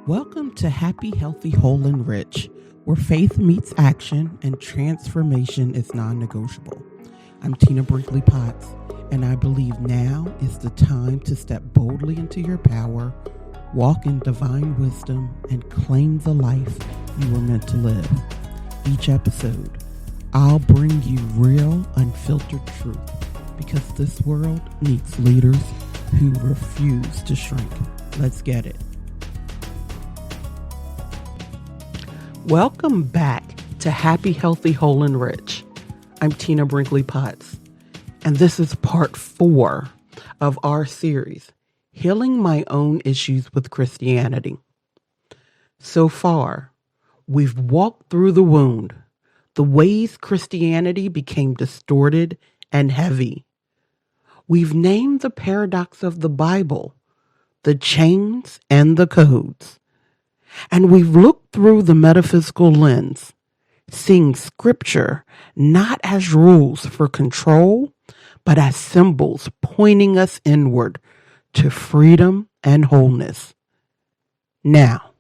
Welcome to Happy, Healthy, Whole, and Rich, where faith meets action and transformation is non-negotiable. I'm Tina Brinkley Potts, and I believe now is the time to step boldly into your power, walk in divine wisdom, and claim the life you were meant to live. Each episode, I'll bring you real, unfiltered truth, because this world needs leaders who refuse to shrink. Let's get it. Welcome back to Happy, Healthy, Whole, and Rich. I'm Tina Brinkley Potts, and this is part 4 of our series, Healing My Own Issues with Christianity. So far, we've walked through the wound, the ways Christianity became distorted and heavy. We've named the paradox of the Bible, the chains and the codes. And we've looked through the metaphysical lens, seeing scripture not as rules for control, but as symbols pointing us inward to freedom and wholeness. Now,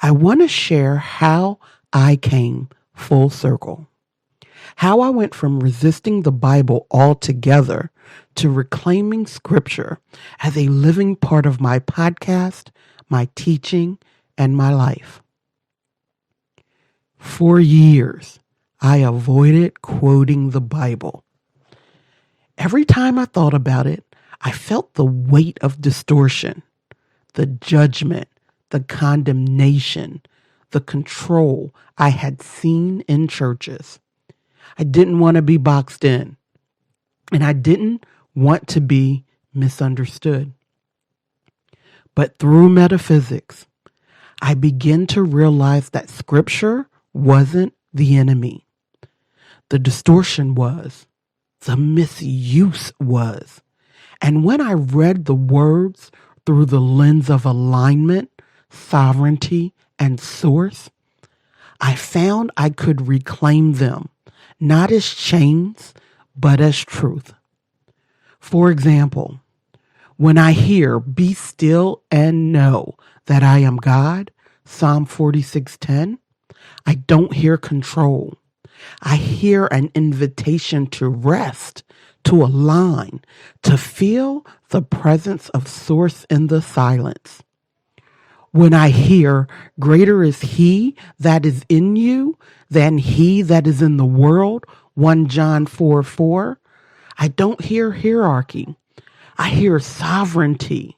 I want to share how I came full circle, how I went from resisting the Bible altogether to reclaiming scripture as a living part of my podcast, my teaching, and my life. For years, I avoided quoting the Bible. Every time I thought about it, I felt the weight of distortion, the judgment, the condemnation, the control I had seen in churches. I didn't want to be boxed in, and I didn't want to be misunderstood. But through metaphysics, I began to realize that scripture wasn't the enemy. The distortion was, the misuse was. And when I read the words through the lens of alignment, sovereignty, and source, I found I could reclaim them, not as chains, but as truth. For example, when I hear, "Be still and know that I am God," Psalm 46:10, I don't hear control. I hear an invitation to rest, to align, to feel the presence of source in the silence. When I hear, "Greater is he that is in you than he that is in the world," 1 John 4:4, I don't hear hierarchy. I hear sovereignty,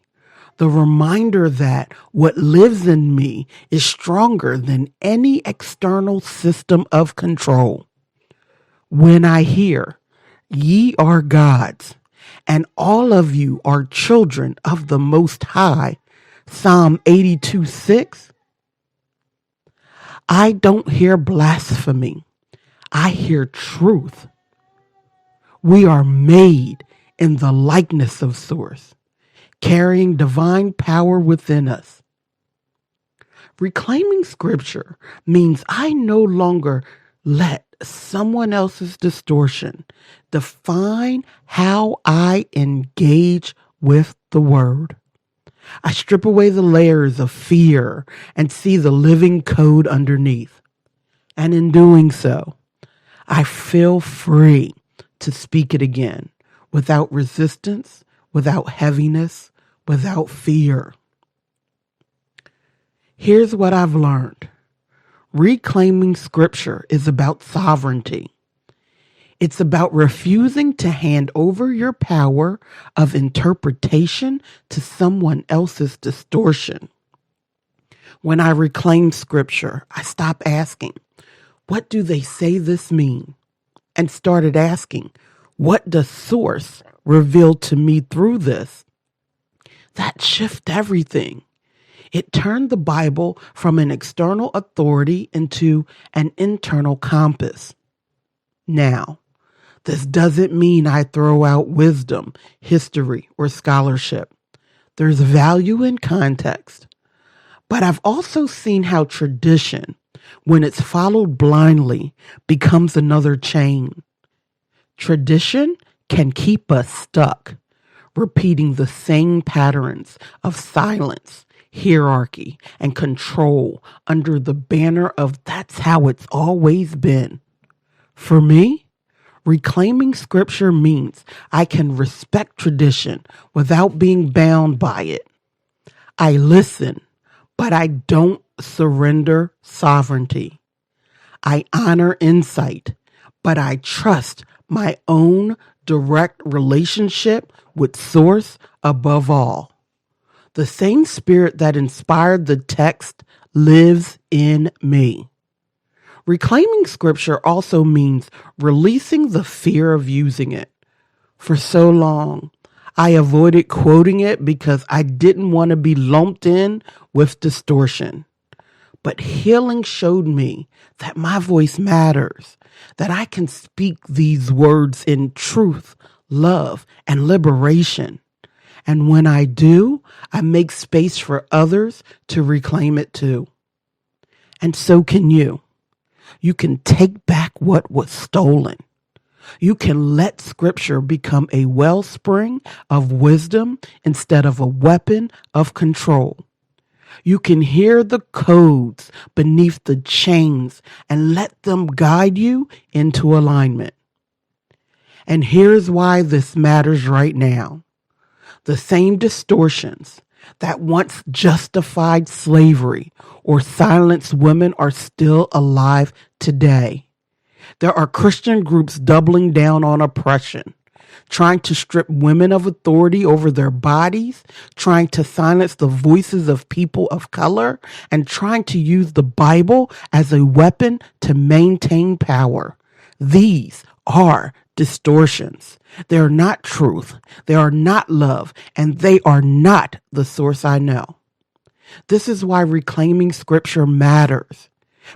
the reminder that what lives in me is stronger than any external system of control. When I hear, "Ye are God's, and all of you are children of the Most High," Psalm 82:6, I don't hear blasphemy. I hear truth. We are made in the likeness of Source, carrying divine power within us. Reclaiming scripture means I no longer let someone else's distortion define how I engage with the word. I strip away the layers of fear and see the living code underneath. And in doing so, I feel free to speak it again without resistance, without heaviness, without fear. Here's what I've learned. Reclaiming scripture is about sovereignty. It's about refusing to hand over your power of interpretation to someone else's distortion. When I reclaim scripture, I stop asking, "What do they say this mean?" and started asking, "What does Source reveal to me through this?" That shifted everything. It turned the Bible from an external authority into an internal compass. Now, this doesn't mean I throw out wisdom, history, or scholarship. There's value in context. But I've also seen how tradition, when it's followed blindly, becomes another chain. Tradition can keep us stuck, repeating the same patterns of silence, hierarchy, and control under the banner of that's how it's always been. For me, reclaiming scripture means I can respect tradition without being bound by it. I listen, but I don't surrender sovereignty. I honor insight, but I trust my own direct relationship with Source above all. The same spirit that inspired the text lives in me. Reclaiming scripture also means releasing the fear of using it. For so long, I avoided quoting it because I didn't want to be lumped in with distortion. But healing showed me that my voice matters, that I can speak these words in truth, love, and liberation. And when I do, I make space for others to reclaim it too. And so can you. You can take back what was stolen. You can let scripture become a wellspring of wisdom instead of a weapon of control. You can hear the codes beneath the chains and let them guide you into alignment. And here's why this matters right now. The same distortions that once justified slavery or silenced women are still alive today. There are Christian groups doubling down on oppression, trying to strip women of authority over their bodies, trying to silence the voices of people of color, and trying to use the Bible as a weapon to maintain power. These are distortions. They are not truth. They are not love, and they are not the source I know. This is why reclaiming scripture matters.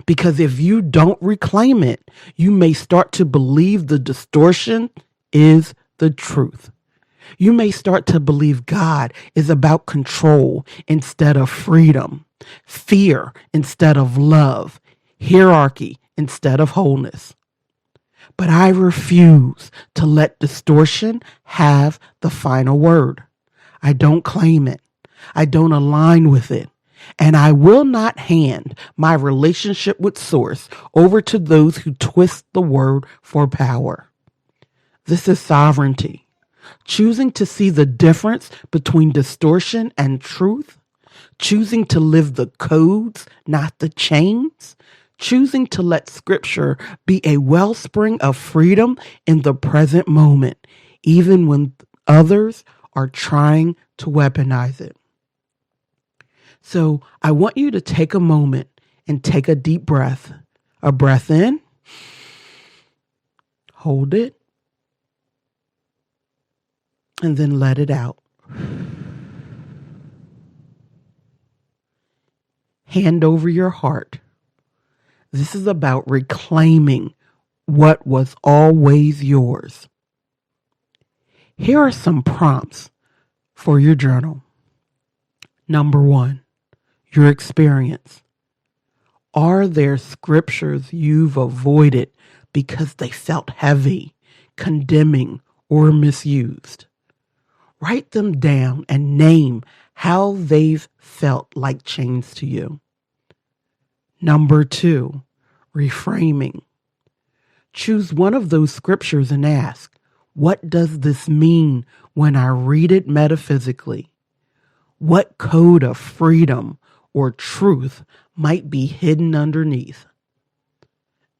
Because if you don't reclaim it, you may start to believe the distortion is the truth. You may start to believe God is about control instead of freedom, fear instead of love, hierarchy instead of wholeness. But I refuse to let distortion have the final word. I don't claim it. I don't align with it. And I will not hand my relationship with Source over to those who twist the word for power. This is sovereignty. Choosing to see the difference between distortion and truth. Choosing to live the codes, not the chains. Choosing to let scripture be a wellspring of freedom in the present moment, even when others are trying to weaponize it. So I want you to take a moment and take a deep breath. A breath in, hold it, and then let it out. Hand over your heart. This is about reclaiming what was always yours. Here are some prompts for your journal. Number 1, your experience. Are there scriptures you've avoided because they felt heavy, condemning, or misused? Write them down and name how they've felt like chains to you. Number 2, reframing. Choose one of those scriptures and ask, what does this mean when I read it metaphysically? What code of freedom or truth might be hidden underneath?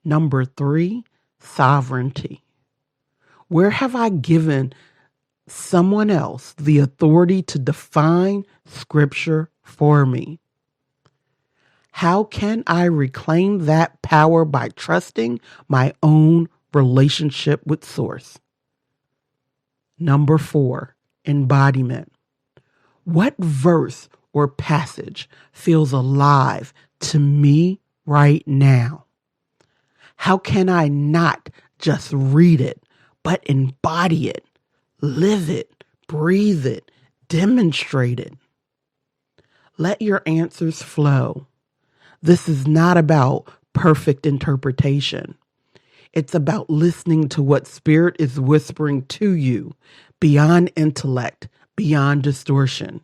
Number 3, sovereignty. Where have I given someone else the authority to define scripture for me? How can I reclaim that power by trusting my own relationship with Source? Number 4, embodiment. What verse or passage feels alive to me right now? How can I not just read it, but embody it, live it, breathe it, demonstrate it? Let your answers flow. This is not about perfect interpretation. It's about listening to what Spirit is whispering to you beyond intellect, beyond distortion.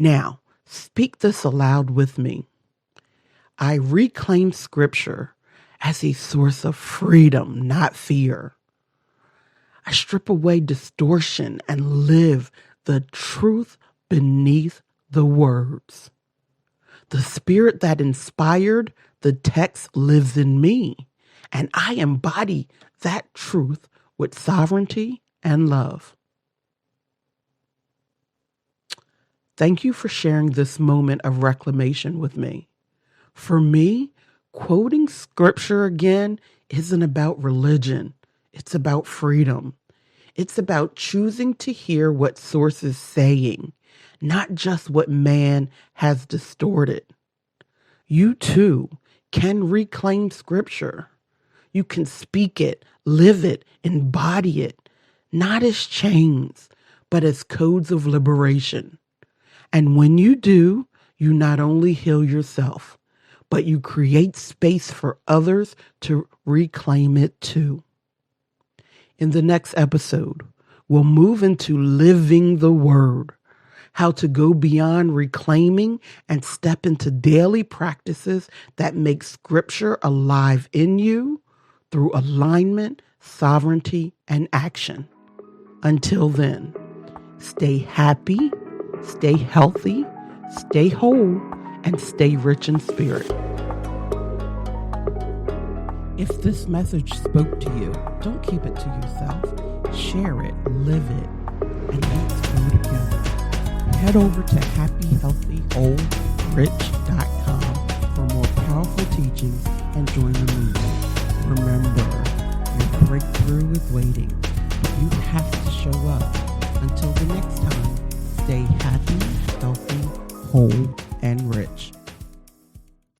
Now, speak this aloud with me. I reclaim Scripture as a source of freedom, not fear. I strip away distortion and live the truth beneath the words. The spirit that inspired the text lives in me, and I embody that truth with sovereignty and love. Thank you for sharing this moment of reclamation with me. For me, quoting Scripture again isn't about religion. It's about freedom. It's about choosing to hear what source is saying, not just what man has distorted. You too can reclaim Scripture. You can speak it, live it, embody it, not as chains, but as codes of liberation. And when you do, you not only heal yourself, but you create space for others to reclaim it too. In the next episode, we'll move into living the word, how to go beyond reclaiming and step into daily practices that make Scripture alive in you through alignment, sovereignty, and action. Until then, stay happy, stay healthy, stay whole, and stay rich in spirit. If this message spoke to you, don't keep it to yourself. Share it, live it, and let's grow together. Head over to happyhealthywholerich.com for more powerful teachings and join the movement. Remember, your breakthrough is waiting, but you have to show up. Until the next time, stay happy, healthy, whole, and rich.